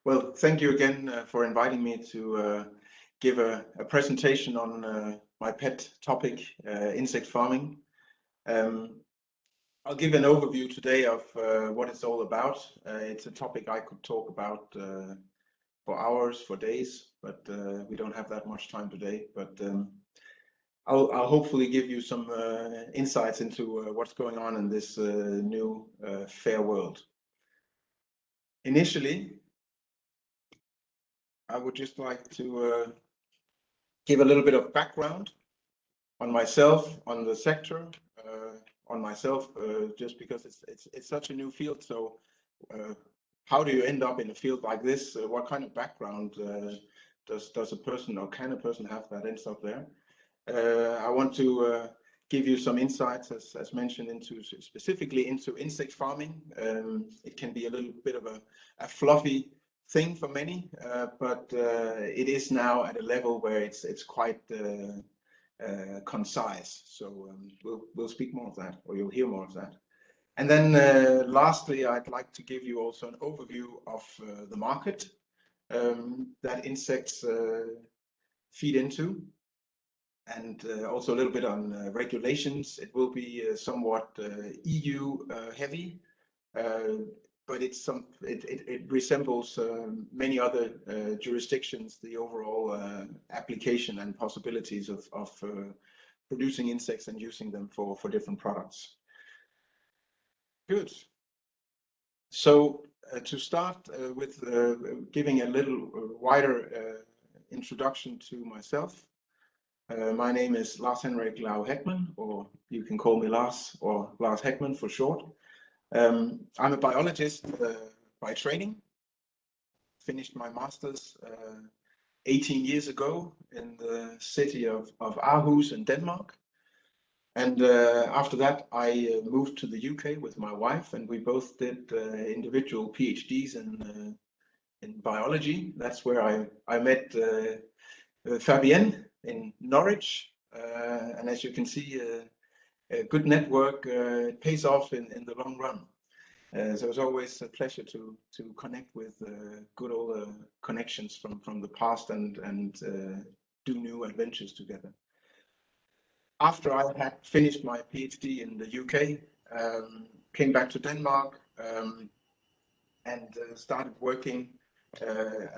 Well, thank you again for inviting me to give a presentation on my pet topic, insect farming. I'll give an overview today of what it's all about. It's a topic I could talk about for hours, for days, but we don't have that much time today. But I'll hopefully give you some insights into what's going on in this new fair world. Initially, I would just like to give a little bit of background on myself, on the sector, on myself, just because it's such a new field. So how do you end up in a field like this? What kind of background does a person, or can a person have that ends up there? I want to give you some insights, as mentioned, into specifically into insect farming. It can be a little bit of a fluffy thing for many, but it is now at a level where it's quite concise. So we'll speak more of that, or you'll hear more of that. And then lastly, I'd like to give you also an overview of the market that insects feed into, and also a little bit on regulations. It will be somewhat EU heavy, but it resembles many other jurisdictions, the overall application and possibilities of producing insects and using them for different products. Good. So to start with giving a little wider introduction to myself. My name is Lars-Henrik Heckmann, or you can call me Lars, or Lars Heckmann for short. I'm a biologist by training. Finished my master's 18 years ago in the city of Aarhus in Denmark. And after that, I moved to the UK with my wife, and we both did individual PhDs in biology. That's where I met Fabienne in Norwich. And as you can see, a good network pays off in the long run. So it's always a pleasure to connect with good old connections from the past and do new adventures together. After I had finished my PhD in the UK, came back to Denmark and started working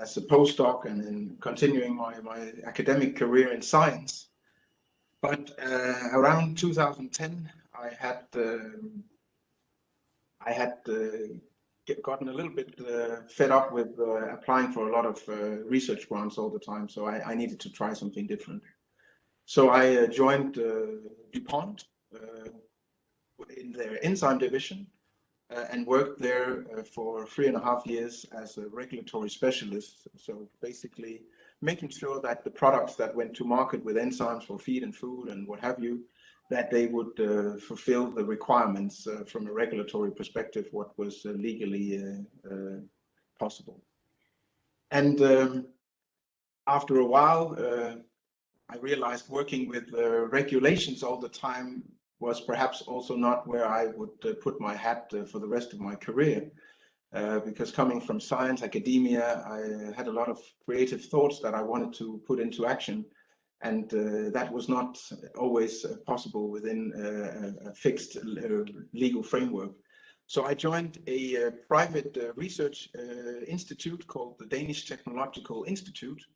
as a postdoc and then continuing my academic career in science. But around 2010, I had gotten a little bit fed up with applying for a lot of research grants all the time, so I needed to try something different. So I joined DuPont in their enzyme division and worked there for 3.5 years as a regulatory specialist. So basically making sure that the products that went to market with enzymes for feed and food and what have you, that they would fulfill the requirements from a regulatory perspective, what was legally possible. And after a while, I realized working with regulations all the time was perhaps also not where I would put my hat for the rest of my career. Because coming from science, academia, I had a lot of creative thoughts that I wanted to put into action. And that was not always possible within a fixed legal framework. So I joined a private research institute called the Danish Technological Institute.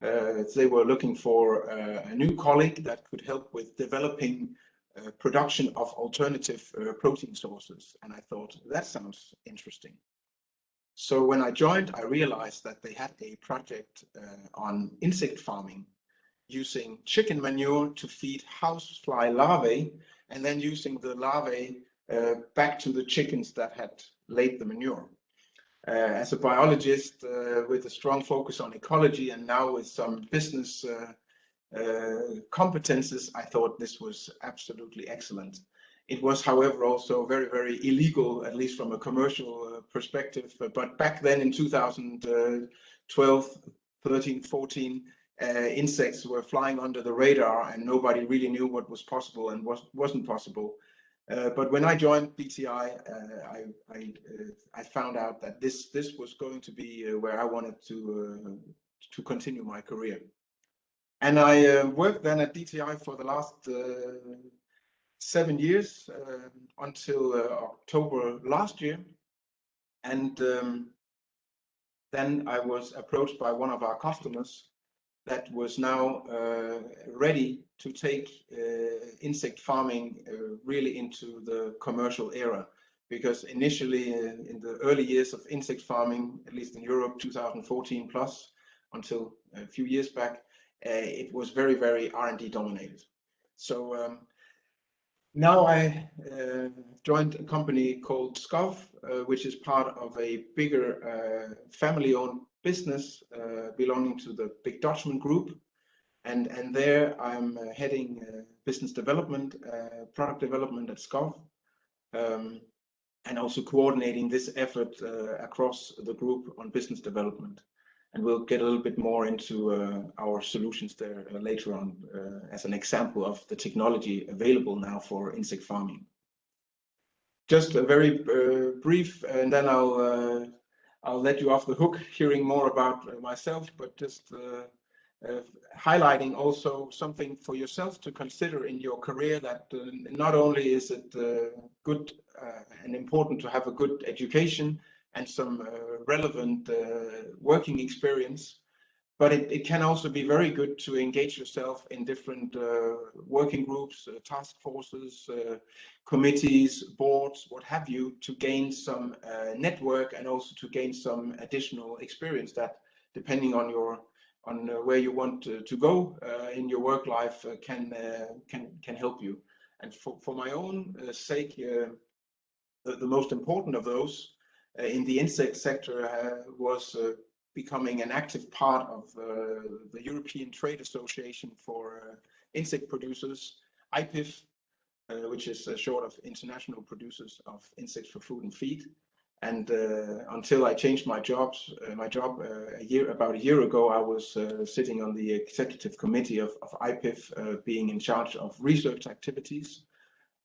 They were looking for a new colleague that could help with developing production of alternative protein sources. And I thought, that sounds interesting. So when I joined, I realized that they had a project on insect farming, using chicken manure to feed housefly larvae, and then using the larvae back to the chickens that had laid the manure. As a biologist with a strong focus on ecology and now with some business competences, I thought this was absolutely excellent. It was, however, also very, very illegal, at least from a commercial perspective. But back then in 2012, 13, 14, insects were flying under the radar and nobody really knew what was possible and what wasn't possible. But when I joined BTI, I found out that this was going to be where I wanted to continue my career. And I worked then at BTI for the last 7 years until October last year. And then I was approached by one of our customers that was now ready to take insect farming really into the commercial era. Because initially in the early years of insect farming, at least in Europe, 2014 plus, until a few years back, it was very, very R&D dominated. So now I joined a company called SCOV, which is part of a bigger family-owned business belonging to the Big Dutchman Group. And there I'm heading business development, product development at SCOV, and also coordinating this effort across the group on business development. And we'll get a little bit more into our solutions there later on as an example of the technology available now for insect farming. Just a very brief, and then I'll let you off the hook hearing more about myself, but just highlighting also something for yourself to consider in your career, that not only is it good and important to have a good education and some relevant working experience, but it can also be very good to engage yourself in different working groups, task forces, committees, boards, what have you, to gain some network and also to gain some additional experience that, depending on where you want to go in your work life, can help you. And for my own sake, the most important of those in the insect sector was becoming an active part of the European Trade Association for Insect Producers, IPIFF, which is short of International Producers of Insects for Food and Feed. And until I changed my job about a year ago, I was sitting on the executive committee of IPIFF, being in charge of research activities,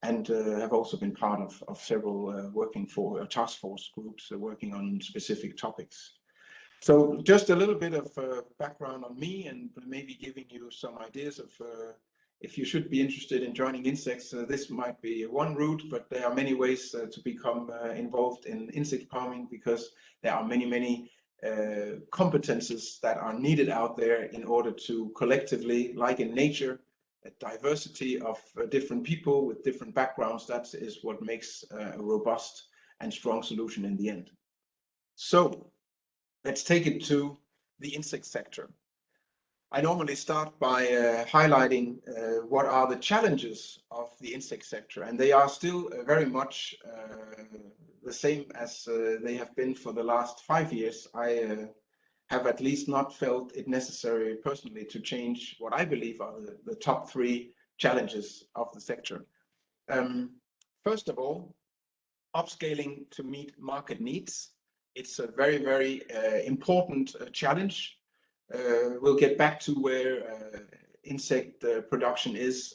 and have also been part of several working for task force groups working on specific topics. So just a little bit of background on me, and maybe giving you some ideas of if you should be interested in joining insects, this might be one route, but there are many ways to become involved in insect farming, because there are many competences that are needed out there in order to collectively, like in nature, a diversity of different people with different backgrounds. That is what makes a robust and strong solution in the end. So let's take it to the insect sector. I normally start by highlighting what are the challenges of the insect sector, and they are still very much the same as they have been for the last 5 years. I have at least not felt it necessary personally to change what I believe are the top 3 challenges of the sector. First of all, upscaling to meet market needs. It's a very important challenge. We'll get back to where insect production is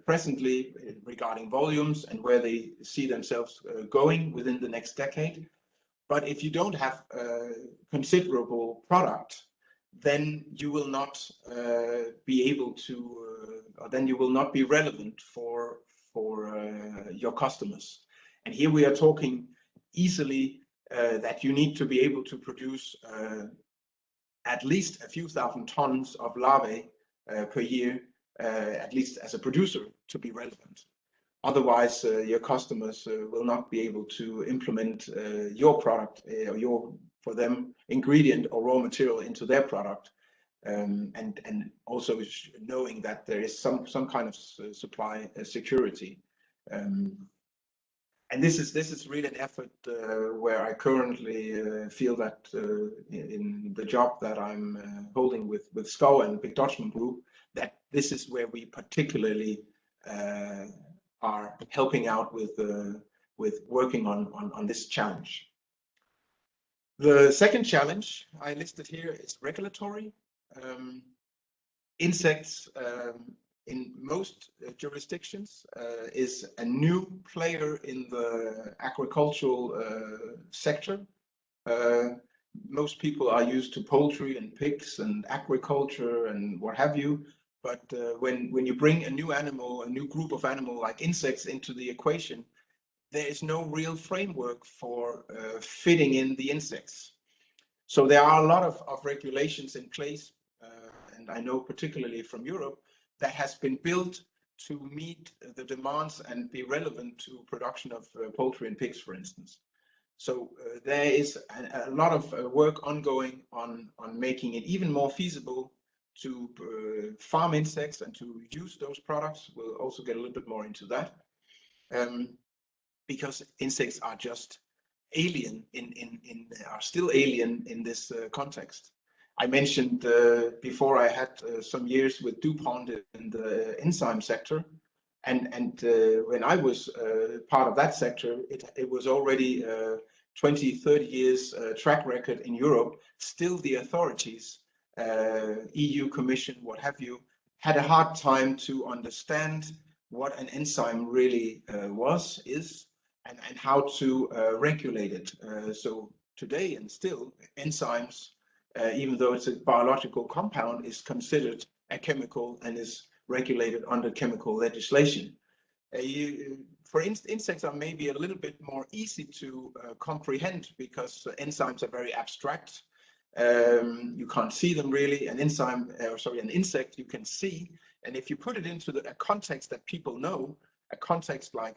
presently regarding volumes and where they see themselves going within the next decade. But if you don't have considerable product, then you will not be able to, or then you will not be relevant for your customers. And here we are talking easily that you need to be able to produce at least a few thousand tons of larvae per year, at least as a producer, to be relevant. Otherwise, your customers will not be able to implement your product or your, for them, ingredient or raw material into their product, and also knowing that there is some kind of supply security. And this is really an effort where I currently feel that in the job that I'm holding with SCOV and Big Dutchman Group, that this is where we particularly are helping out with working on this challenge. The second challenge I listed here is regulatory. Insects in most jurisdictions, is a new player in the agricultural sector. Most people are used to poultry and pigs and agriculture and what have you. But when you bring a new animal, a new group of animal like insects into the equation, there is no real framework for fitting in the insects. So there are a lot of regulations in place, and I know particularly from Europe, that has been built to meet the demands and be relevant to production of poultry and pigs, for instance. So there is a lot of work ongoing on making it even more feasible to farm insects and to use those products. We'll also get a little bit more into that, because insects are just alien are still alien in this context. I mentioned before I had some years with DuPont in the enzyme sector, and when I was part of that sector, it was already 20, 30 years track record in Europe. Still the authorities, EU Commission, what have you, had a hard time to understand what an enzyme really is, and how to regulate it. So today, and still, enzymes, even though it's a biological compound, is considered a chemical and is regulated under chemical legislation. For insects are maybe a little bit more easy to comprehend, because enzymes are very abstract. You can't see them really. An insect you can see, and if you put it into a context that people know, a context like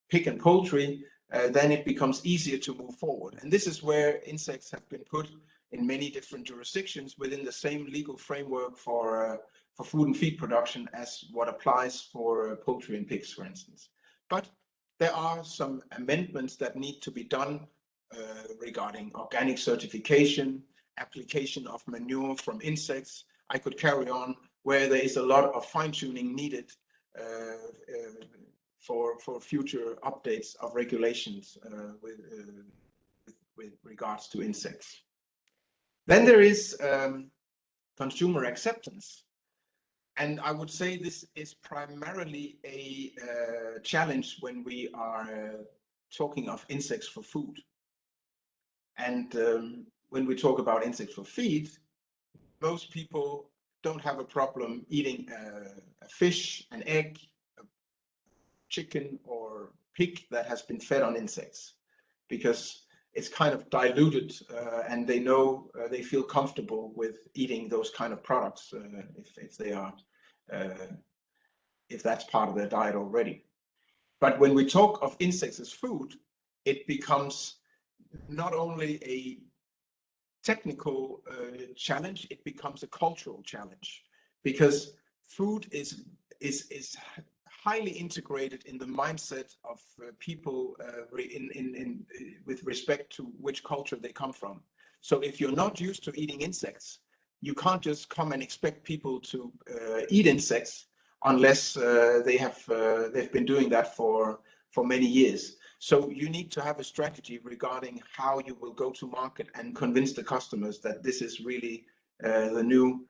pig and poultry, then it becomes easier to move forward. And this is where insects have been put in many different jurisdictions within the same legal framework for food and feed production as what applies for poultry and pigs, for instance. But there are some amendments that need to be done regarding organic certification, application of manure from insects. I could carry on, where there is a lot of fine-tuning needed for future updates of regulations with regards to insects. Then there is consumer acceptance. And I would say this is primarily a challenge when we are talking of insects for food. And when we talk about insects for feed, most people don't have a problem eating a fish, an egg, a chicken or pig that has been fed on insects, because it's kind of diluted, and they know, they feel comfortable with eating those kind of products if they are, if that's part of their diet already. But when we talk of insects as food, it becomes not only a technical challenge, it becomes a cultural challenge, because food is highly integrated in the mindset of people with respect to which culture they come from. So if you're not used to eating insects, you can't just come and expect people to eat insects unless they've been doing that for many years. So you need to have a strategy regarding how you will go to market and convince the customers that this is really the new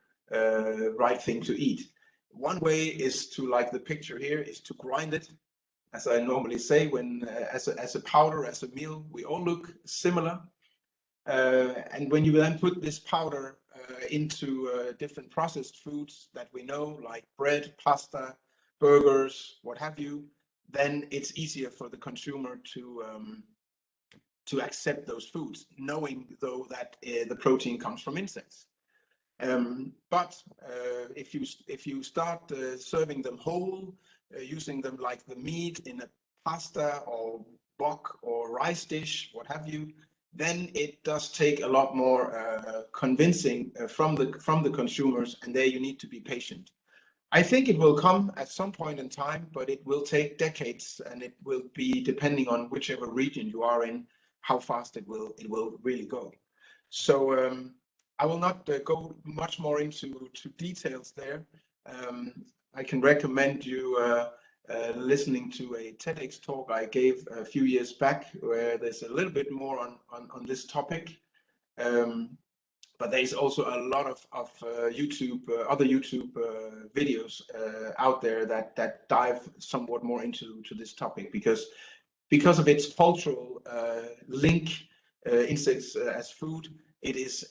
right thing to eat. One way is to, like the picture here, is to grind it, as I normally say, when as a powder, as a meal. We all look similar, and when you then put this powder into different processed foods that we know, like bread, pasta, burgers, what have you, then it's easier for the consumer to accept those foods, knowing though that the protein comes from insects. But if you start serving them whole, using them like the meat in a pasta or wok or rice dish, what have you, then it does take a lot more convincing from the consumers, and there you need to be patient. I think it will come at some point in time, but it will take decades, and it will be depending on whichever region you are in, how fast it will really go. So I will not go much more into details there. I can recommend you listening to a TEDx talk I gave a few years back, where there's a little bit more on this topic. but there's also a lot of YouTube, other YouTube videos out there that dive somewhat more into this topic, because of its cultural link, insects as food. It is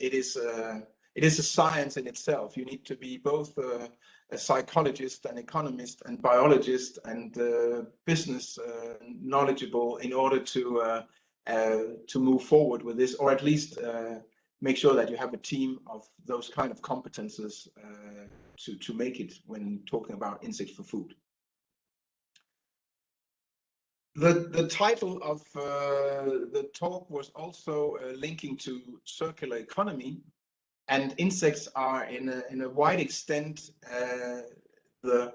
a science in itself. You need to be both a psychologist, an economist, and biologist, and business knowledgeable in order to move forward with this, or at least make sure that you have a team of those kind of competences to make it when talking about insects for food. The title of the talk was also linking to circular economy, and insects are in a wide extent the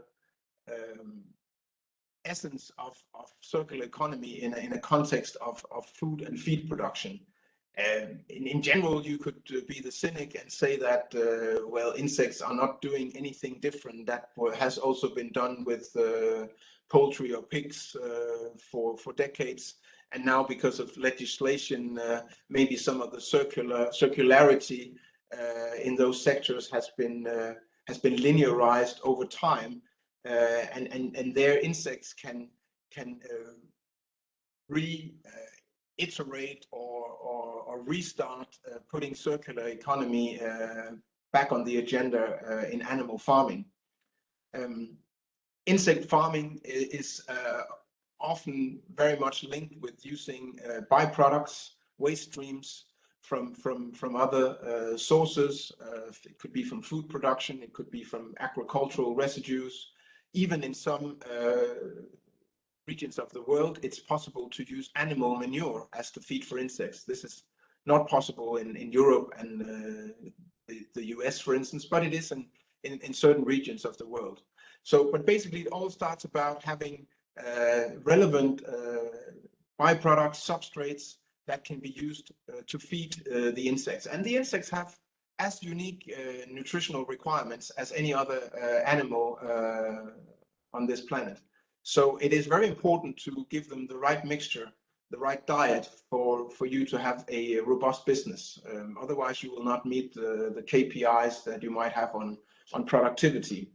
essence of circular economy in a context of food and feed production. In general, you could be the cynic and say that, well, insects are not doing anything different. That has also been done with poultry or pigs for decades. And now, because of legislation, maybe some of the circularity in those sectors has been linearized over time, and their insects can reiterate or restart putting circular economy back on the agenda in animal farming. Insect farming is often very much linked with using byproducts, waste streams from other sources. It could be from food production, it could be from agricultural residues. Even in some regions of the world, it's possible to use animal manure as the feed for insects. This is not possible in Europe and the US, for instance, but it is in certain regions of the world. So, but basically it all starts about having relevant byproducts, substrates that can be used to feed the insects. And the insects have as unique nutritional requirements as any other animal on this planet. So it is very important to give them the right mixture, the right diet for you to have a robust business. Otherwise, you will not meet the KPIs that you might have on productivity.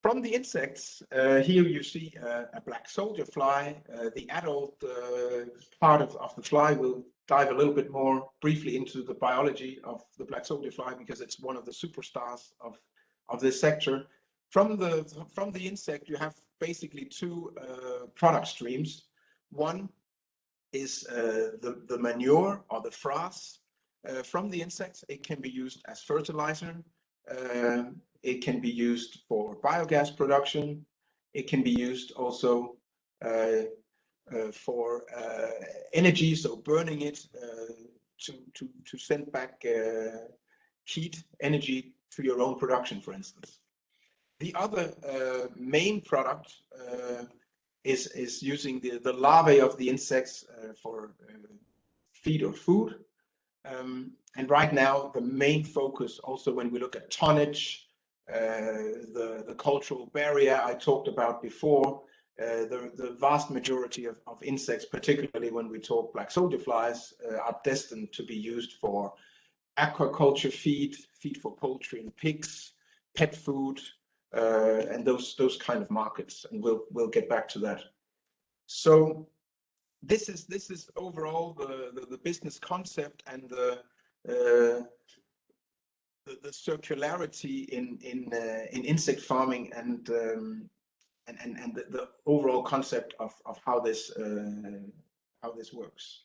From the insects, here you see a black soldier fly. The adult part of the fly will dive a little bit more briefly into the biology of the black soldier fly, because it's one of the superstars of this sector. From the insect, you have basically two product streams. One is the manure or the frass from the insects. It can be used as fertilizer. It can be used for biogas production. It can be used also for energy, so burning it to send back heat energy to your own production, for instance. The other main product is using the larvae of the insects for feed or food. And right now, the main focus, also when we look at tonnage, the cultural barrier I talked about before, the vast majority of insects, particularly when we talk black soldier flies, are destined to be used for aquaculture feed for poultry and pigs, pet food, and those kind of markets. And we'll get back to that. So this is overall the business concept and the circularity in insect farming and the overall concept of how this works.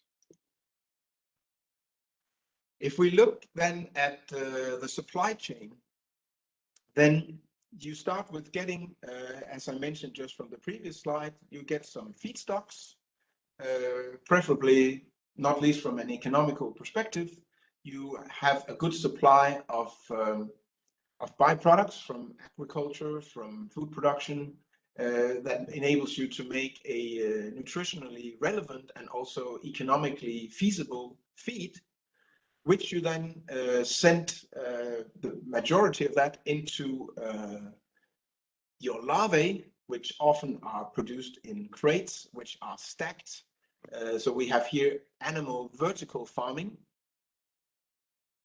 If we look then at the supply chain, then you start with getting, as I mentioned just from the previous slide, you get some feedstocks, preferably not least from an economical perspective. You have a good supply of byproducts from agriculture, from food production, that enables you to make a nutritionally relevant and also economically feasible feed, which you then send the majority of that into your larvae, which often are produced in crates, which are stacked. So we have here animal vertical farming.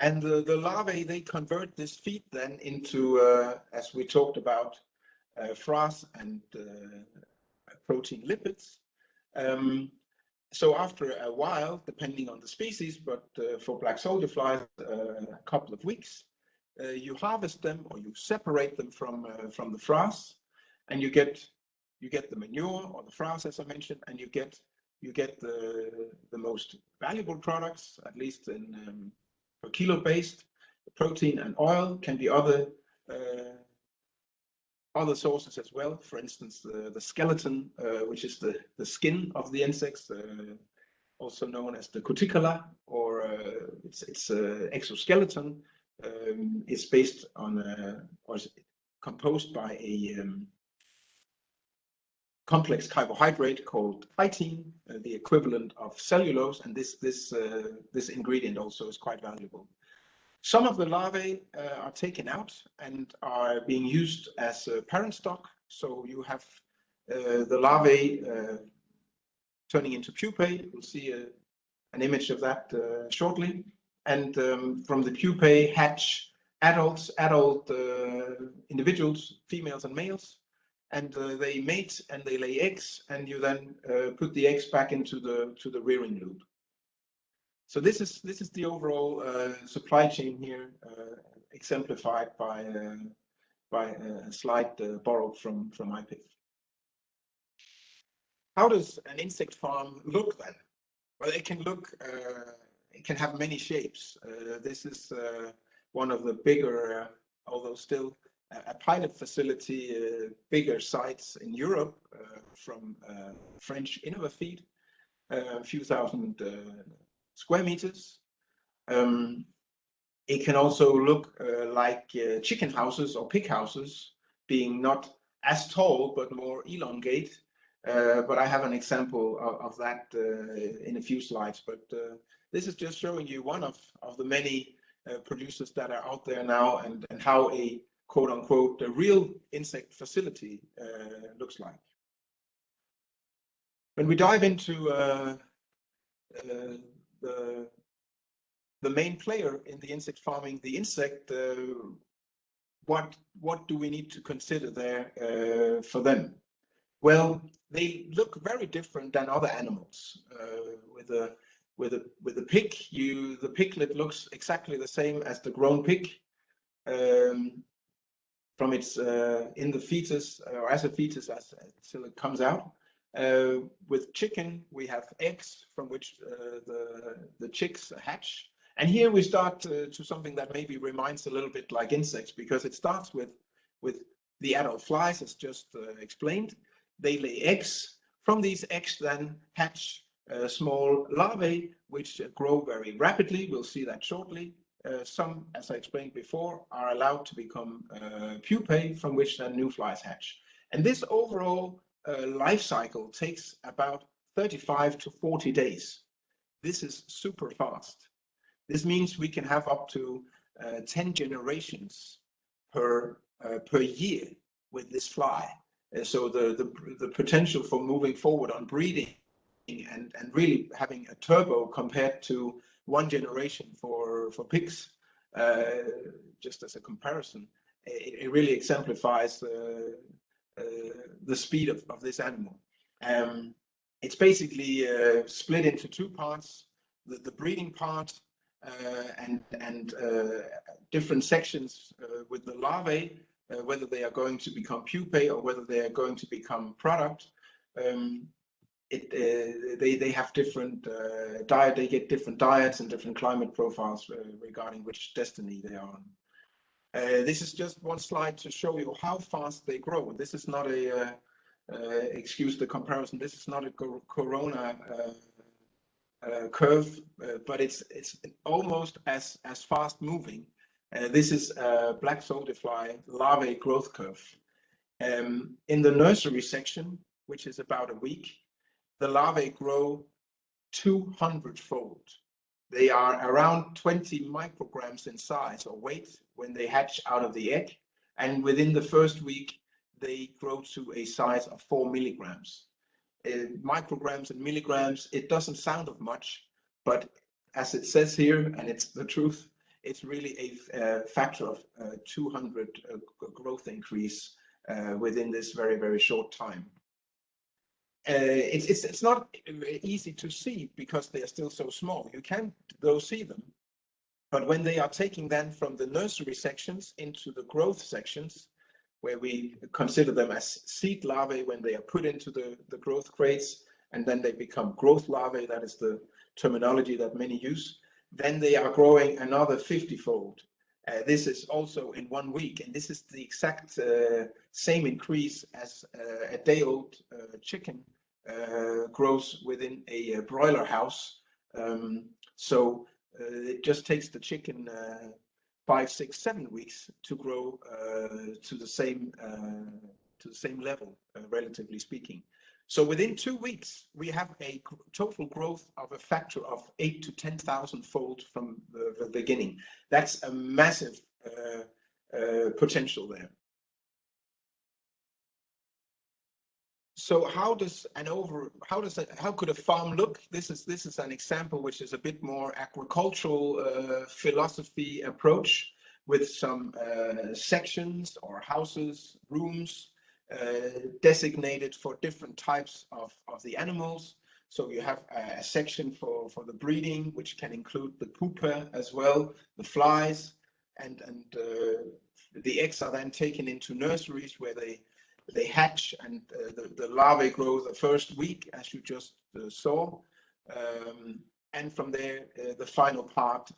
And the larvae, they convert this feed then into, as we talked about, frass and protein lipids. So after a while, depending on the species, but for black soldier flies, a couple of weeks, you harvest them or you separate them from the frass, and you get the manure or the frass, as I mentioned, and you get the most valuable products, at least in per kilo based. Protein and oil, can be other sources as well. For instance, the skeleton, which is the skin of the insects, also known as the cuticula, or its exoskeleton, is based on or is composed by a complex carbohydrate called chitin, the equivalent of cellulose, and this ingredient also is quite valuable. Some of the larvae are taken out and are being used as parent stock. So you have the larvae turning into pupae. We'll see an image of that shortly. And from the pupae hatch adult individuals, females and males, and they mate and they lay eggs, and you then put the eggs back into the rearing loop. So this is the overall supply chain here, exemplified by a slide borrowed from IPIFF. How does an insect farm look then? Well, it can look, it can have many shapes. This is one of the bigger, although still a pilot facility, bigger sites in Europe, from French InnovaFeed, a few thousand square meters. It can also look like chicken houses or pig houses, being not as tall but more elongate. But I have an example of that in a few slides. But this is just showing you one of the many producers that are out there now, and how a quote-unquote a real insect facility looks like. When we dive into the main player in the insect farming, the insect, what do we need to consider there for them? Well, they look very different than other animals. With a pig, the piglet looks exactly the same as the grown pig, from its in the fetus, or as a fetus, until it comes out. With chicken, we have eggs from which the chicks hatch. And here we start to something that maybe reminds a little bit like insects, because it starts with the adult flies, as just explained. They lay eggs. From these eggs then hatch small larvae, which grow very rapidly. We'll see that shortly. Some, as I explained before, are allowed to become pupae, from which then new flies hatch. And this overall life cycle takes about 35 to 40 days. This is super fast. This means we can have up to 10 generations per year with this fly. So the potential for moving forward on breeding and really having a turbo compared to one generation for pigs, just as a comparison, it really exemplifies the speed of this animal. It's basically split into two parts: the breeding part, and different sections with the larvae, whether they are going to become pupae or whether they are going to become product. They have different diet. They get different diets and different climate profiles regarding which destiny they are on. This is just one slide to show you how fast they grow. This is not a excuse the comparison. This is not a corona curve, but it's almost as fast moving. This is a black soldier fly larvae growth curve. In the nursery section, which is about a week, the larvae grow 200-fold. They are around 20 micrograms in size or weight when they hatch out of the egg, and within the first week they grow to a size of 4 milligrams. Micrograms and milligrams, it doesn't sound of much, but as it says here, and it's the truth, it's really a factor of 200 growth increase within this very, very short time. It's not easy to see because they are still so small. You can't go see them. But when they are taking them from the nursery sections into the growth sections, where we consider them as seed larvae when they are put into the growth crates, and then they become growth larvae, that is the terminology that many use, then they are growing another 50-fold. This is also in 1 week, and this is the exact same increase as a day-old chicken grows within a broiler house. So it just takes the chicken 5, 6, 7 weeks to grow to the same level, relatively speaking. So within 2 weeks, we have a total growth of a factor of 8 to 10,000 fold from the beginning. That's a massive potential there. So how could a farm look? This is an example which is a bit more agricultural philosophy approach, with some sections or houses, rooms designated for different types of the animals. So you have a section for the breeding, which can include the pupa as well, the flies, and the eggs are then taken into nurseries where they hatch, and the larvae grow the first week, as you just saw. And from there, the final part,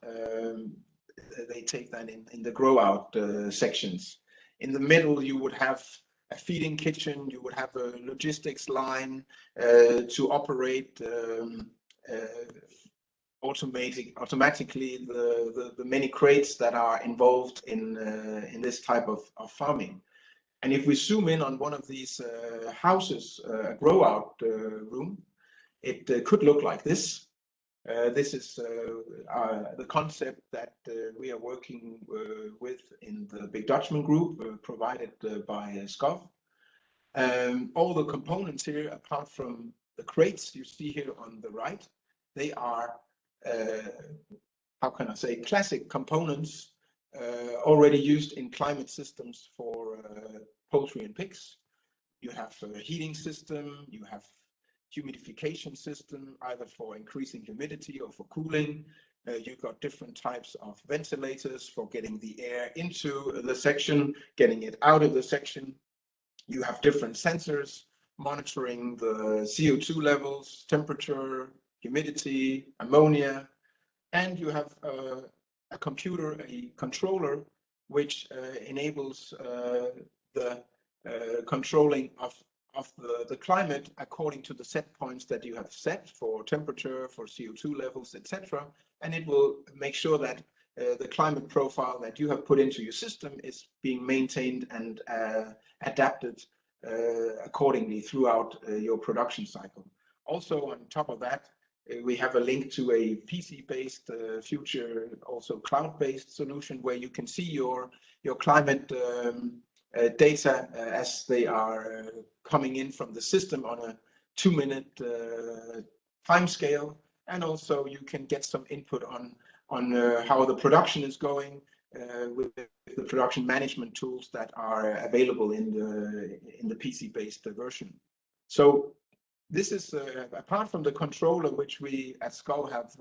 they take that in the grow out sections. In the middle, you would have a feeding kitchen, you would have a logistics line to operate automatically the many crates that are involved in this type of farming. And if we zoom in on one of these houses, a grow out room, it could look like this. This is the concept that we are working with in the Big Dutchman group, provided by SCOV. All the components here, apart from the crates you see here on the right, they are, how can I say, classic components already used in climate systems for poultry and pigs. You have a heating system, you have humidification system, either for increasing humidity or for cooling. You've got different types of ventilators for getting the air into the section, getting it out of the section. You have different sensors monitoring the CO2 levels, temperature, humidity, ammonia, and you have a computer, a controller, which enables the controlling of the climate according to the set points that you have set for temperature, for CO2 levels, etc. And it will make sure that the climate profile that you have put into your system is being maintained and adapted accordingly throughout your production cycle. Also, on top of that, we have a link to a PC-based, future also cloud-based solution where you can see your climate data as they are coming in from the system on a 2-minute time scale, and also you can get some input on how the production is going with the production management tools that are available in the PC-based version. So this is apart from the controller, which we at SCOV have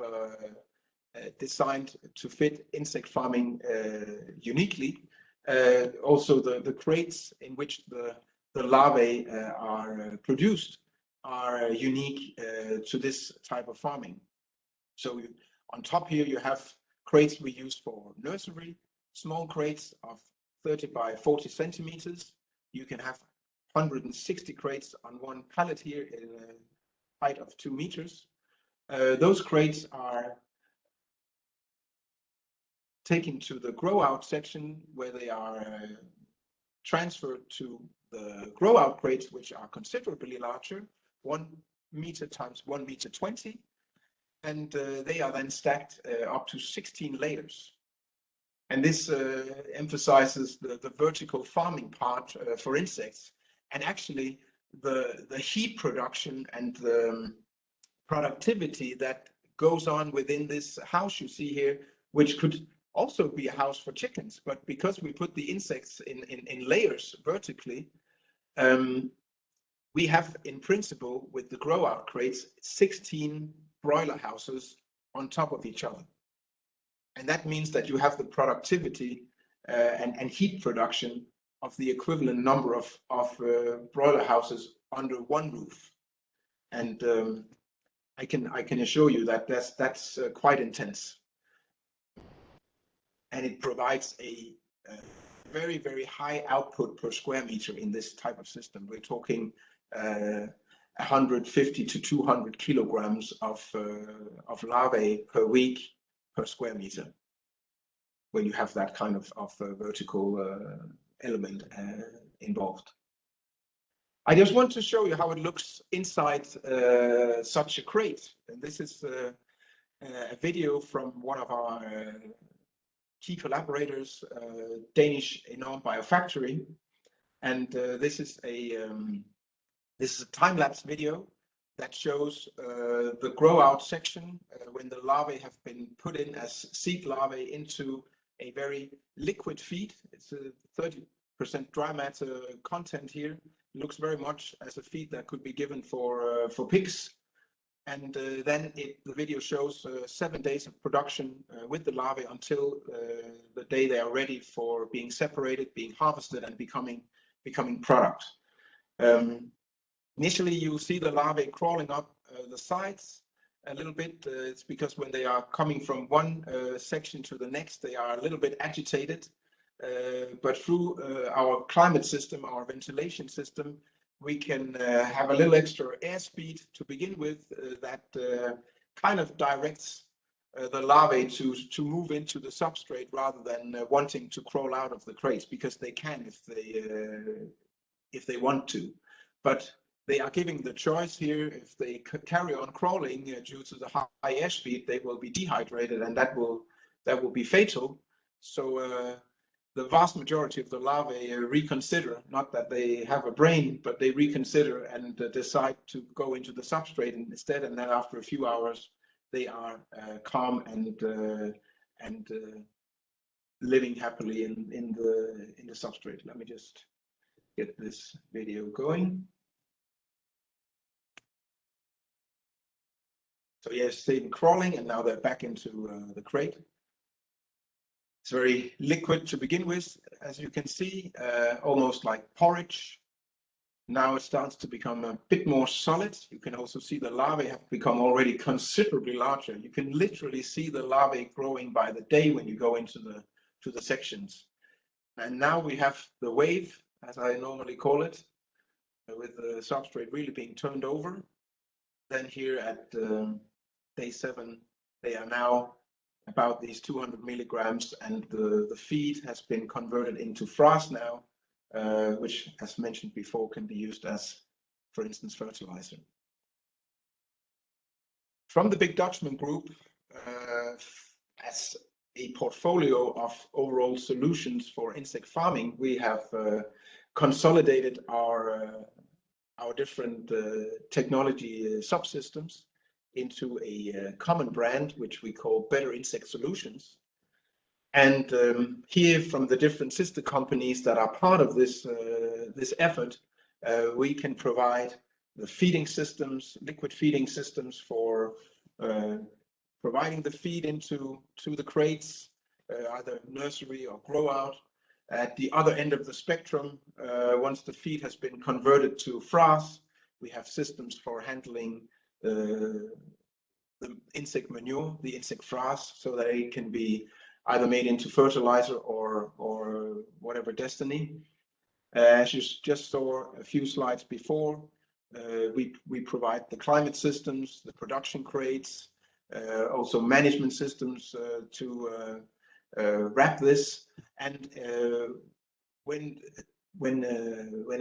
designed to fit insect farming uniquely. Also, the crates in which the larvae are produced are unique to this type of farming. So on top here, you have crates we use for nursery, small crates of 30 by 40 centimeters. You can have 160 crates on one pallet here in a height of 2 meters. Those crates are taken to the grow out section where they are transferred to the grow out crates, which are considerably larger, 1 meter times 1 meter 20. And they are then stacked up to 16 layers. And this emphasizes the vertical farming part for insects. And actually, the heat production and the productivity that goes on within this house you see here, which could also be a house for chickens, but because we put the insects in layers vertically, we have in principle with the grow out crates 16 broiler houses on top of each other. And that means that you have the productivity and heat production of the equivalent number of broiler houses under one roof. And I can assure you that that's quite intense. And it provides a very, very high output per square meter in this type of system. We're talking 150 to 200 kilograms of larvae per week per square meter when you have that kind of vertical element involved. I just want to show you how it looks inside such a crate. And this is a video from one of our key collaborators, Danish ENORM BioFactory. And this is a time-lapse video that shows the grow-out section when the larvae have been put in as seed larvae into a very liquid feed. It's a 30% dry matter content here. It looks very much as a feed that could be given for pigs. And then the video shows 7 days of production with the larvae until the day they are ready for being separated, being harvested, and becoming product. Initially, you see the larvae crawling up the sides a little bit. It's because when they are coming from one section to the next, they are a little bit agitated. But through our climate system, our ventilation system, we can have a little extra airspeed to begin with that kind of directs the larvae to move into the substrate rather than wanting to crawl out of the crates, because they can if they want to. But they are giving the choice here. If they carry on crawling due to the high airspeed, they will be dehydrated, and that will be fatal. So the vast majority of the larvae reconsider, not that they have a brain, but they reconsider and decide to go into the substrate instead. And then after a few hours, they are calm and living happily in the substrate. Let me just get this video going. So yes, they've been crawling, and now they're back into the crate. It's very liquid to begin with, as you can see, almost like porridge. Now it starts to become a bit more solid. You can also see the larvae have become already considerably larger. You can literally see the larvae growing by the day when you go into the sections. And now we have the wave, as I normally call it, with the substrate really being turned over. Then here at day 7, they are now about these 200 milligrams, and the feed has been converted into frass now, which, as mentioned before, can be used as, for instance, fertilizer. From the Big Dutchman Group, as a portfolio of overall solutions for insect farming, we have consolidated our different technology subsystems into a common brand, which we call Better Insect Solutions. And here, from the different sister companies that are part of this effort, we can provide the feeding systems, liquid feeding systems for providing the feed into the crates, either nursery or grow out. At the other end of the spectrum, once the feed has been converted to frass, we have systems for handling the insect manure, the insect frass, so that it can be either made into fertilizer or whatever destiny. As you just saw a few slides before, we provide the climate systems, the production crates, also management systems to wrap this, and when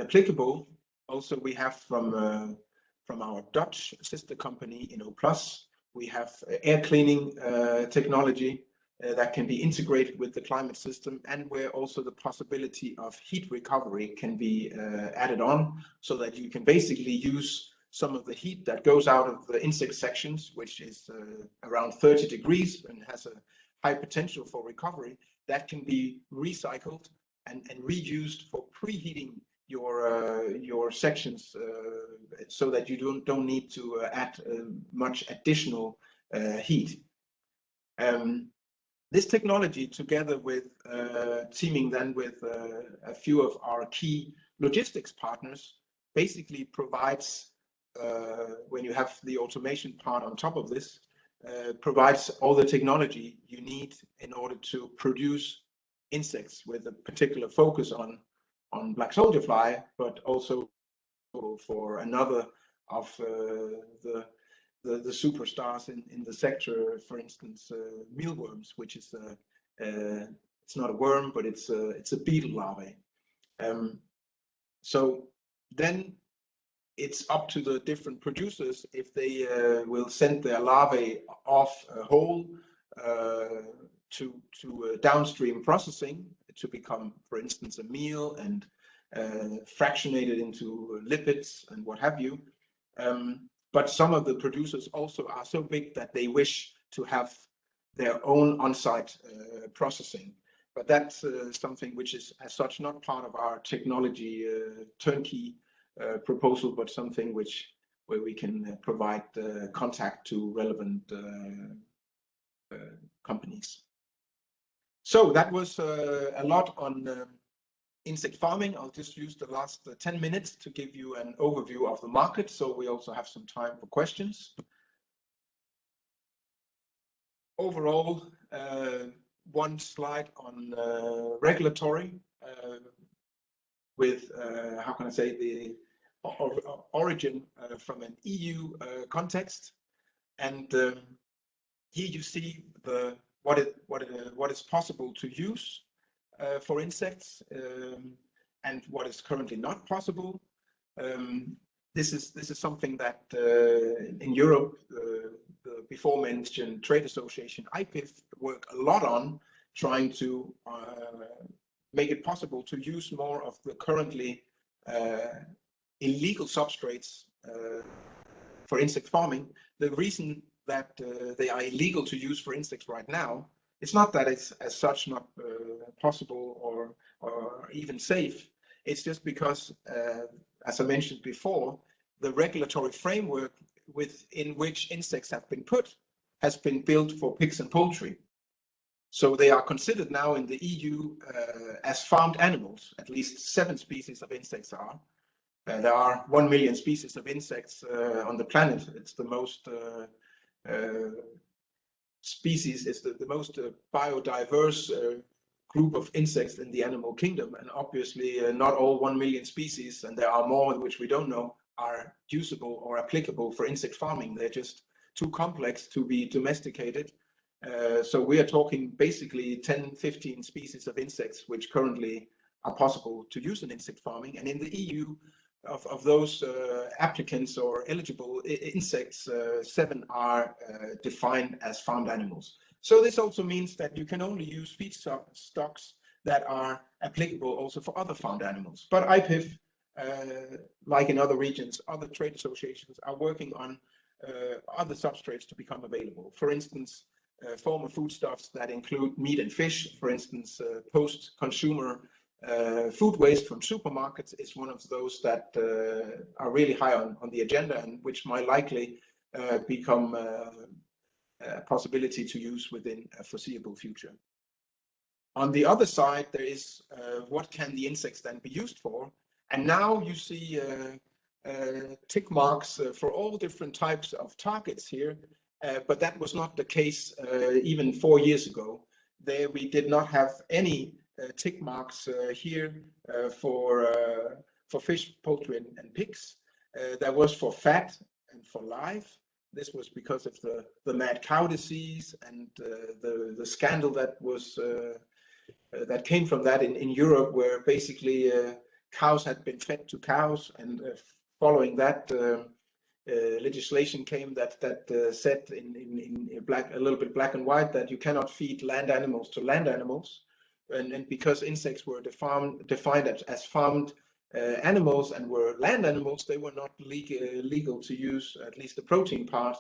applicable, also we have from our Dutch sister company, ENORM, we have air cleaning technology that can be integrated with the climate system, and where also the possibility of heat recovery can be added on, so that you can basically use some of the heat that goes out of the insect sections, which is around 30 degrees and has a high potential for recovery, that can be recycled and reused for preheating your sections, so that you don't need to add much additional heat. This technology, together with teaming then with a few of our key logistics partners, basically provides, when you have the automation part on top of this, provides all the technology you need in order to produce insects with a particular focus on black soldier fly, but also for another of the superstars in the sector, for instance, mealworms, which is it's not a worm, but it's a beetle larvae. So then it's up to the different producers if they will send their larvae off whole to downstream processing to become, for instance, a meal and fractionated into lipids and what have you. But some of the producers also are so big that they wish to have their own on-site processing. But that's something which is as such not part of our technology turnkey proposal, but something where we can provide contact to relevant companies. So that was a lot on insect farming. I'll just use the last 10 minutes to give you an overview of the market, so we also have some time for questions. Overall, one slide on regulatory with, how can I say, the origin from an EU context. And here you see what is possible to use for insects, and what is currently not possible. This is something that in Europe, the before mentioned trade association IPIFF work a lot on, trying to make it possible to use more of the currently illegal substrates for insect farming. The reason that they are illegal to use for insects right now, it's not that it's as such not possible or even safe. It's just because, as I mentioned before, the regulatory framework within which insects have been put has been built for pigs and poultry. So they are considered now in the EU as farmed animals. At least 7 species of insects are. There are 1 million species of insects on the planet. It's the most species, it's the most biodiverse group of insects in the animal kingdom. And obviously not all 1 million species, and there are more which we don't know, are usable or applicable for insect farming. They're just too complex to be domesticated. So we are talking basically 10, 15 species of insects which currently are possible to use in insect farming. And in the EU, of those applicants or eligible insects, 7 are defined as farmed animals. So this also means that you can only use feedstocks that are applicable also for other farmed animals. But IPIFF, like in other regions, other trade associations are working on other substrates to become available. For instance, former foodstuffs that include meat and fish, for instance, post-consumer food waste from supermarkets is one of those that are really high on the agenda, and which might likely become a possibility to use within a foreseeable future. On the other side, there is what can the insects then be used for? And now you see tick marks for all different types of targets here, but that was not the case even 4 years ago. There we did not have any tick marks here for fish, poultry, and pigs. That was for fat and for live. This was because of the mad cow disease and the scandal that was that came from that in Europe, where basically cows had been fed to cows, and following that legislation came that said in black, a little bit black and white, that you cannot feed land animals to land animals. And because insects were defined as farmed animals and were land animals, they were not legal to use, at least the protein part,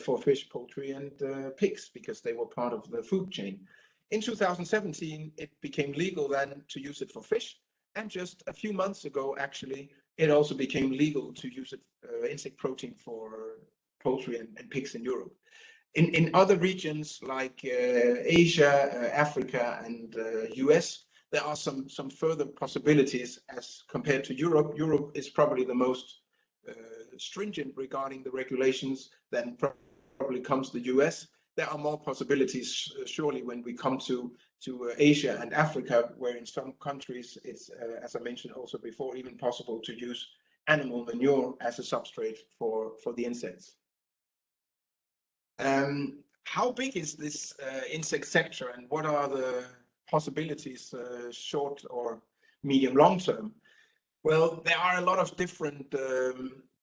for fish, poultry, and pigs, because they were part of the food chain. In 2017, it became legal then to use it for fish, and just a few months ago, actually, it also became legal to use it, insect protein, for poultry and pigs in Europe. In other regions like Asia, Africa, and US, there are some further possibilities as compared to Europe. Europe is probably the most stringent regarding the regulations. Then probably comes the US. There are more possibilities surely when we come to Asia and Africa, where in some countries it's, as I mentioned also before, even possible to use animal manure as a substrate for the insects. How big is this insect sector, and what are the possibilities short or medium long term? Well, there are a lot of different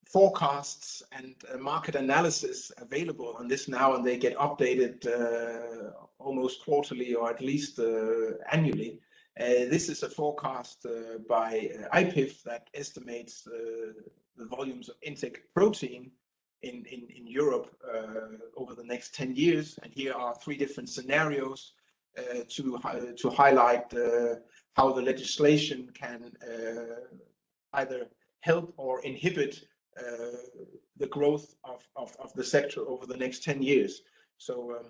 forecasts and market analysis available on this now, and they get updated almost quarterly, or at least annually. This is a forecast by IPIFF that estimates the volumes of insect protein in Europe over the next 10 years. And here are 3 different scenarios to highlight how the legislation can either help or inhibit the growth of the sector over the next 10 years. So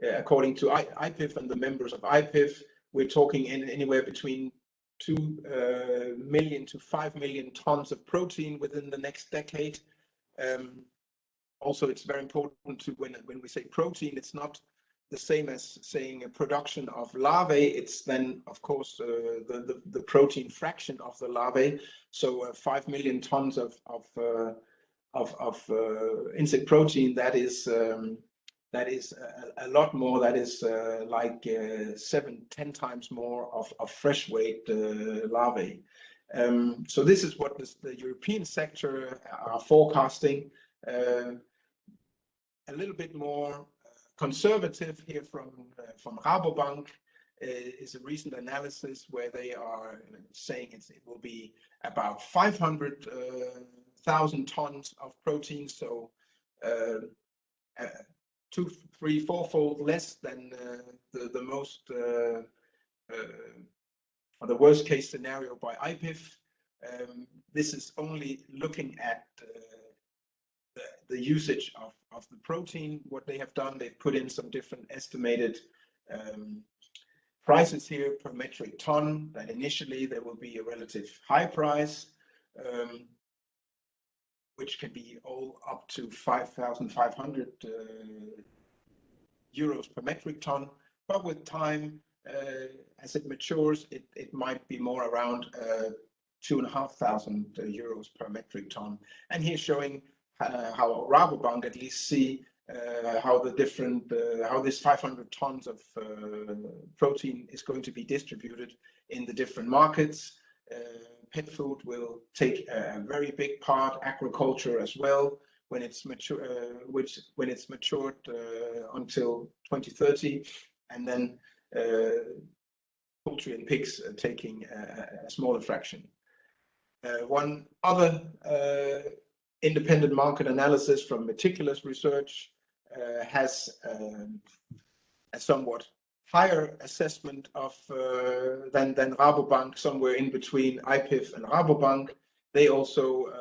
according to IPIFF and the members of IPIFF, we're talking anywhere between 2 million to 5 million tons of protein within the next decade. Also, it's very important to, when we say protein, it's not the same as saying a production of larvae. It's then, of course, the protein fraction of the larvae. So 5 million tons of insect protein, that is a lot more. That is like 7-10 times more of fresh weight larvae. So this is what the European sector are forecasting. A little bit more conservative here from Rabobank is a recent analysis where they are saying it will be about 500,000 tons of protein, so 2, 3, 4-fold less than the most or the worst case scenario by IPIFF. This is only looking at the usage of the protein. What they have done, they've put in some different estimated prices here per metric ton, that initially there will be a relative high price, which can be all up to 5,500 euros per metric ton. But with time, as it matures, it might be more around 2,500 euros per metric ton. And here showing how Rabobank at least see how the different how this 500 tons of protein is going to be distributed in the different markets. Pet food will take a very big part, agriculture as well, when it's mature, when it's matured until 2030, and then poultry and pigs taking a smaller fraction. One other independent market analysis from Meticulous Research has a somewhat higher assessment of than Rabobank, somewhere in between IPIFF and Rabobank. They also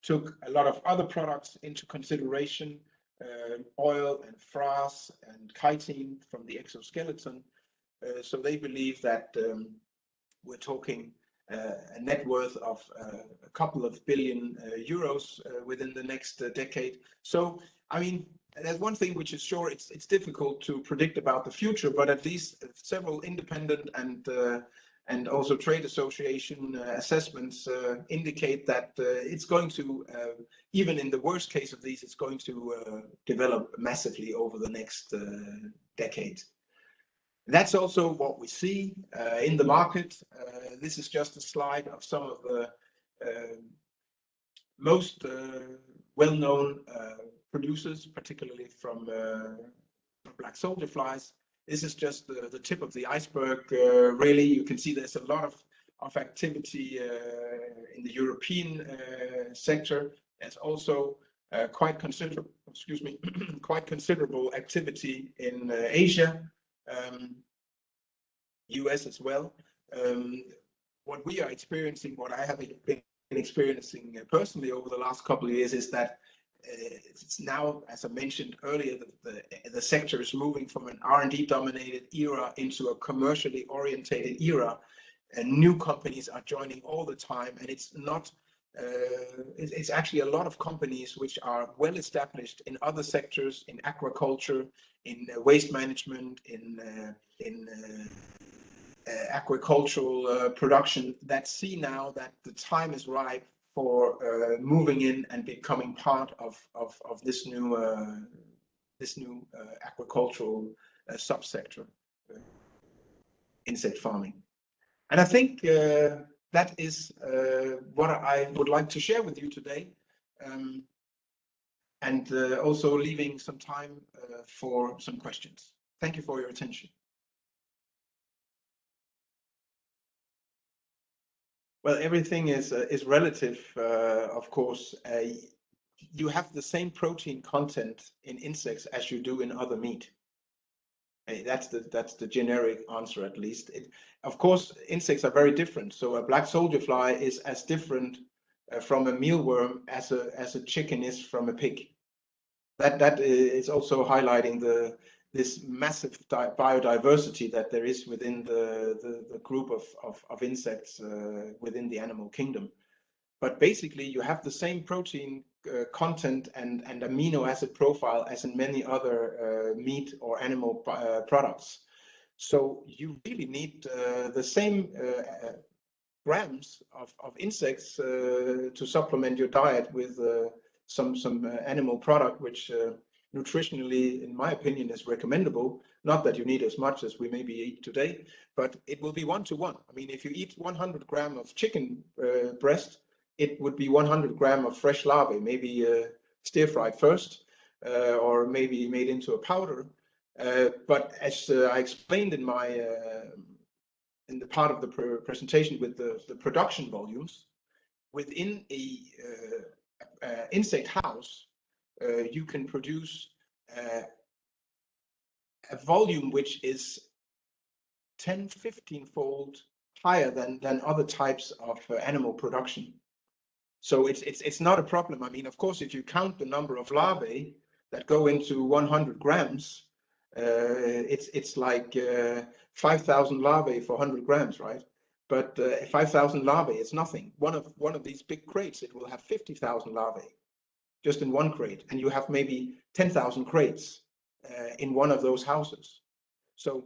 took a lot of other products into consideration, oil and frass and chitin from the exoskeleton. So they believe that we're talking a net worth of a couple of billion euros within the next decade. So, I mean, there's one thing which is sure, it's difficult to predict about the future, but at least several independent and also trade association assessments indicate that it's going to, even in the worst case of these, it's going to develop massively over the next decade. That's also what we see in the market. This is just a slide of some of the most well-known producers, particularly from black soldier flies. This is just the tip of the iceberg. Really, you can see there's a lot of activity in the European sector. There's also quite considerable, excuse me, quite considerable activity in Asia, US as well. What we are experiencing, what I have been experiencing personally over the last couple of years, is that it's now, as I mentioned earlier, the sector is moving from an R&D dominated era into a commercially orientated era, and new companies are joining all the time, and it's not it's actually a lot of companies which are well established in other sectors, in aquaculture, in waste management, in agricultural production, that see now that the time is ripe for moving in and becoming part of this new agricultural subsector, insect farming. And I think that is what I would like to share with you today, and also leaving some time for some questions. Thank you for your attention. Well, everything is relative, of course. You have the same protein content in insects as you do in other meat. That's the generic answer, at least. Of course, insects are very different. So a black soldier fly is as different from a mealworm as a chicken is from a pig. That is also highlighting this massive biodiversity that there is within the group of insects within the animal kingdom. But basically, you have the same protein content and amino acid profile as in many other meat or animal products. So you really need the same grams of insects to supplement your diet with some animal product, which nutritionally, in my opinion, is recommendable. Not that you need as much as we maybe eat today, but it will be 1-to-1. I mean, if you eat 100 grams of chicken breast, it would be 100 grams of fresh larvae, maybe stir fried first, or maybe made into a powder. But as I explained in my in the part of the presentation with the production volumes, within a insect house, you can produce a volume which is 10-15-fold higher than other types of animal production. So it's not a problem. I mean, of course, if you count the number of larvae that go into 100 grams, it's like 5,000 larvae for 100 grams, right? But 5,000 larvae is nothing. One of these big crates, it will have 50,000 larvae just in one crate, and you have maybe 10,000 crates in one of those houses. So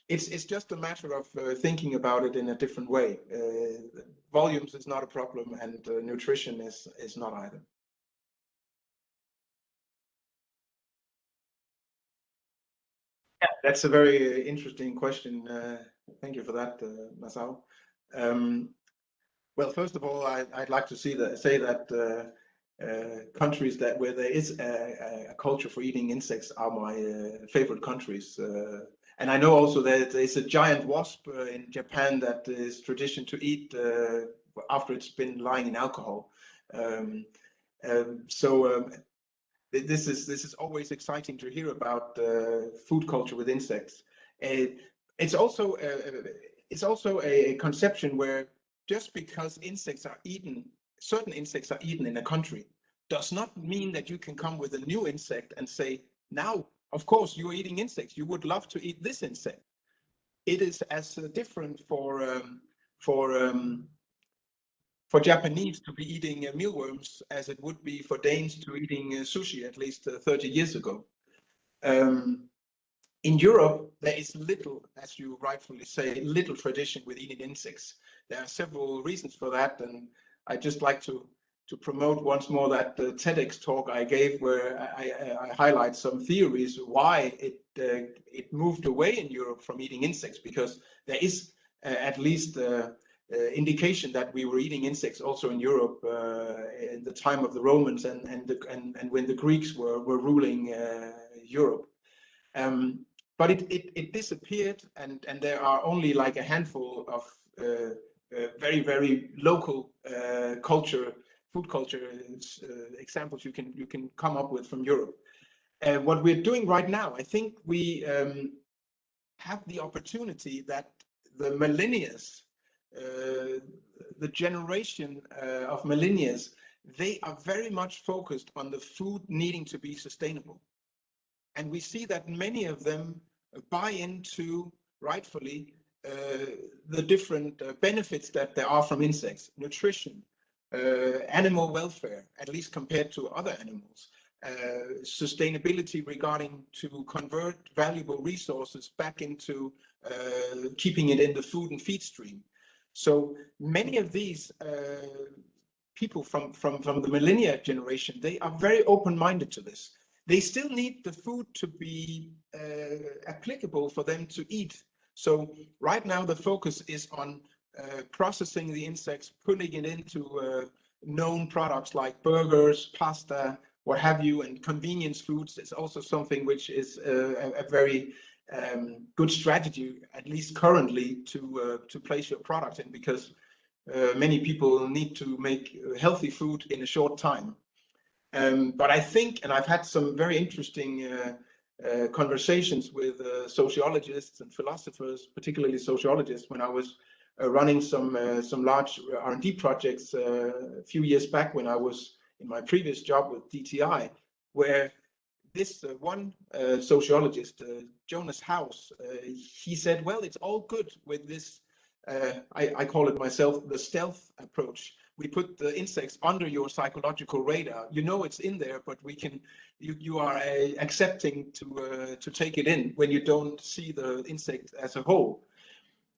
it's just a matter of thinking about it in a different way. Volumes is not a problem, and nutrition is not either. Yeah, that's a very interesting question. Thank you for that, Masao. Well, first of all, I'd like to say that countries where there is a culture for eating insects are my favorite countries. And I know also that there's a giant wasp in Japan that is tradition to eat after it's been lying in alcohol. This is always exciting to hear about food culture with insects. It's also a conception where just because insects are eaten, certain insects are eaten in a country, does not mean that you can come with a new insect and say, now, of course, you're eating insects, you would love to eat this insect. It is as different for Japanese to be eating mealworms as it would be for Danes to eating sushi at least 30 years ago. In Europe, there is little, as you rightfully say, little tradition with eating insects. There are several reasons for that, and I'd just like to promote once more that TEDx talk I gave, where I highlight some theories why it moved away in Europe from eating insects, because there is at least indication that we were eating insects also in Europe in the time of the Romans and when the Greeks were ruling Europe. But it disappeared, and there are only like a handful of very, very local culture food culture examples you can come up with from Europe. What we're doing right now, I think we have the opportunity that the millennials, the generation of millennials, they are very much focused on the food needing to be sustainable. And we see that many of them buy into, rightfully, the different benefits that there are from insects, nutrition, animal welfare, at least compared to other animals, sustainability regarding to convert valuable resources back into keeping it in the food and feed stream. So many of these people from the millennial generation, they are very open-minded to this. They still need the food to be applicable for them to eat. So right now the focus is on processing the insects, putting it into known products like burgers, pasta, what have you, and convenience foods is also something which is a very good strategy, at least currently, to place your product in, because many people need to make healthy food in a short time. But I think, and I've had some very interesting conversations with sociologists and philosophers, particularly sociologists, when I was running some large R&D projects a few years back when I was in my previous job with DTI, where this one sociologist, Jonas House, he said, well, it's all good with this, I call it myself, the stealth approach. We put the insects under your psychological radar. You know it's in there, but we can. You are accepting to take it in when you don't see the insect as a whole.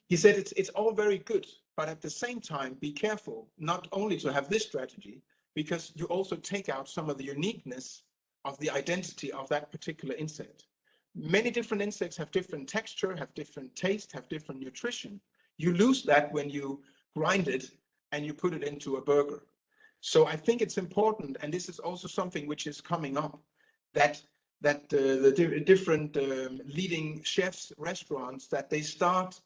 He said it's all very good, but at the same time, be careful not only to have this strategy, because you also take out some of the uniqueness of the identity of that particular insect. Many different insects have different texture, have different taste, have different nutrition. You lose that when you grind it and you put it into a burger. So I think it's important, and this is also something which is coming up, that the different leading chefs, restaurants, that they start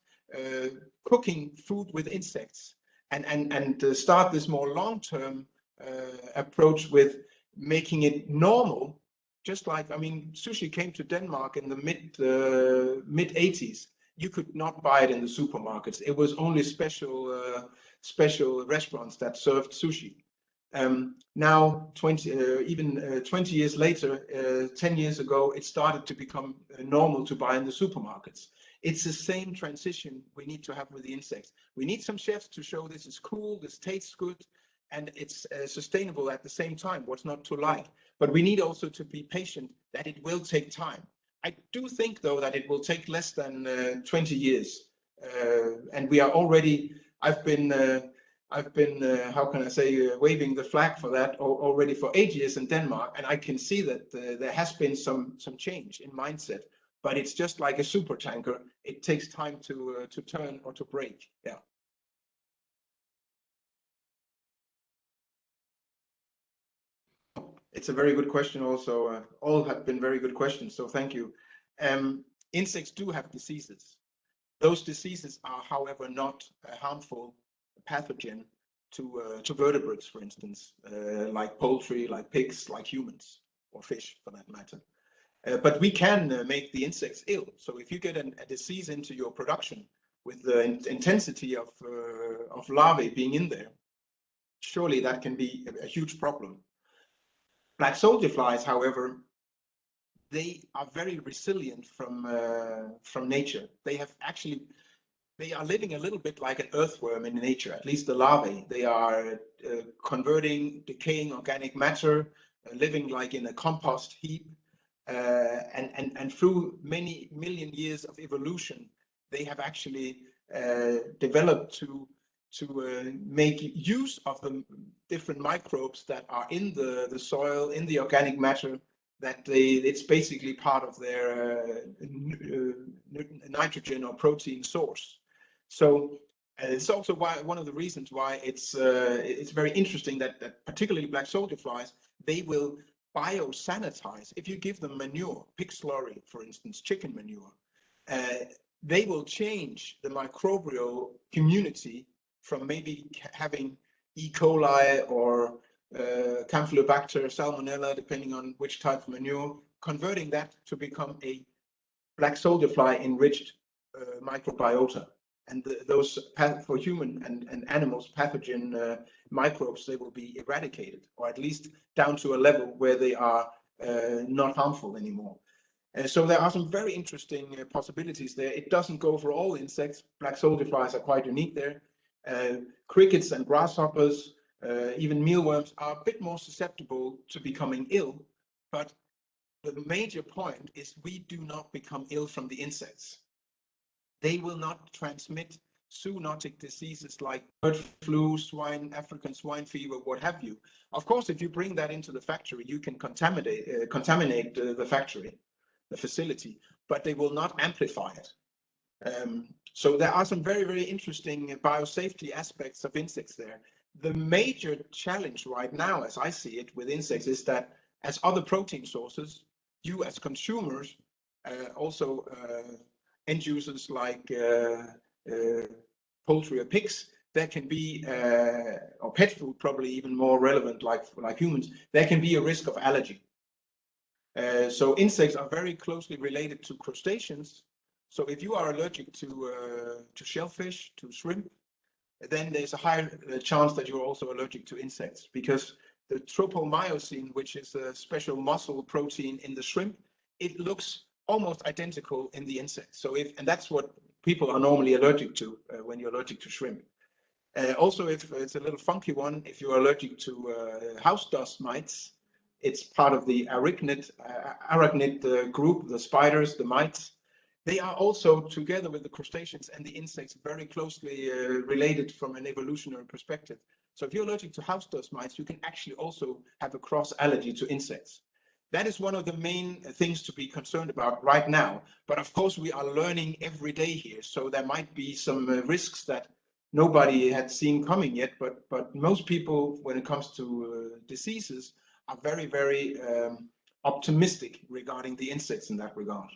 cooking food with insects and start this more long-term approach with making it normal. Just like, I mean, sushi came to Denmark in the mid 80s. You could not buy it in the supermarkets. It was only special restaurants that served sushi. Now, 20 years later, 10 years ago, it started to become normal to buy in the supermarkets. It's the same transition we need to have with the insects. We need some chefs to show this is cool, this tastes good, and it's sustainable at the same time. What's not to like? But we need also to be patient that it will take time. I do think, though, that it will take less than 20 years, and we are already. I've been how can I say, waving the flag for that already for 8 years in Denmark, and I can see that there has been some change in mindset. But it's just like a super tanker; it takes time to turn or to break. Yeah. It's a very good question also. All have been very good questions, so thank you. Insects do have diseases. Those diseases are, however, not a harmful pathogen to vertebrates, for instance, like poultry, like pigs, like humans, or fish for that matter. But we can make the insects ill. So if you get a disease into your production with the intensity of larvae being in there, surely that can be a huge problem. Black soldier flies, however, they are very resilient from nature. They are living a little bit like an earthworm in nature, at least the larvae. They are converting decaying organic matter, living like in a compost heap, and through many million years of evolution, they have actually developed to make use of the different microbes that are in the soil, in the organic matter, that it's basically part of their nitrogen or protein source. So it's also one of the reasons why it's very interesting that particularly black soldier flies, they will biosanitize. If you give them manure, pig slurry, for instance, chicken manure, they will change the microbial community from maybe having E. coli or Campylobacter, Salmonella, depending on which type of manure, converting that to become a black soldier fly enriched microbiota. And those for human and animals pathogen microbes, they will be eradicated, or at least down to a level where they are not harmful anymore. So there are some very interesting possibilities there. It doesn't go for all insects. Black soldier flies are quite unique there. Crickets and grasshoppers, even mealworms are a bit more susceptible to becoming ill, but the major point is we do not become ill from the insects. They will not transmit zoonotic diseases like bird flu, African swine fever, what have you. Of course, if you bring that into the factory, you can contaminate the factory, the facility, but they will not amplify it. So there are some very, very interesting biosafety aspects of insects there. The major challenge right now, as I see it with insects, is that as other protein sources, you as consumers, also end users like poultry or pigs, there can be, or pet food probably even more relevant like humans, there can be a risk of allergy. So insects are very closely related to crustaceans. So if you are allergic to shellfish, to shrimp, then there's a high chance that you're also allergic to insects, because the tropomyosin, which is a special muscle protein in the shrimp, it looks almost identical in the insects. So and that's what people are normally allergic to when you're allergic to shrimp. Also, if it's a little funky one, if you're allergic to house dust mites, it's part of the arachnid group, the spiders, the mites. They are also, together with the crustaceans and the insects, very closely related from an evolutionary perspective. So if you're allergic to house dust mites, you can actually also have a cross allergy to insects. That is one of the main things to be concerned about right now. But of course, we are learning every day here. So there might be some risks that nobody had seen coming yet. But most people, when it comes to diseases, are very, very optimistic regarding the insects in that regard.